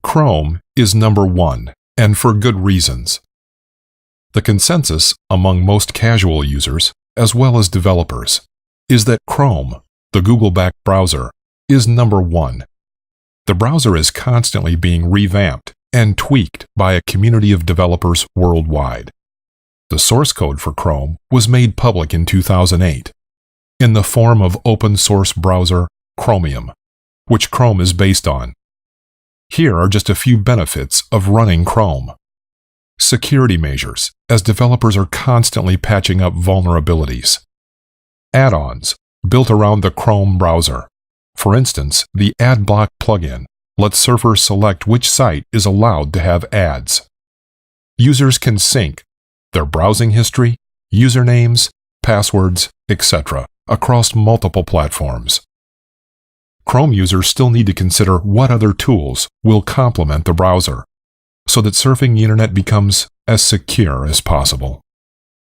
Chrome is number one, and for good reasons. The consensus among most casual users, as well as developers, is that Chrome, the Google-backed browser, is number one. The browser is constantly being revamped and tweaked by a community of developers worldwide. The source code for Chrome was made public in 2008 in the form of open-source browser Chromium, which Chrome is based on. Here are just a few benefits of running Chrome. Security measures, as developers are constantly patching up vulnerabilities. Add-ons, built around the Chrome browser. For instance, the AdBlock plugin lets surfers select which site is allowed to have ads. Users can sync their browsing history, usernames, passwords, etc. across multiple platforms. Chrome users still need to consider what other tools will complement the browser, so that surfing the internet becomes as secure as possible.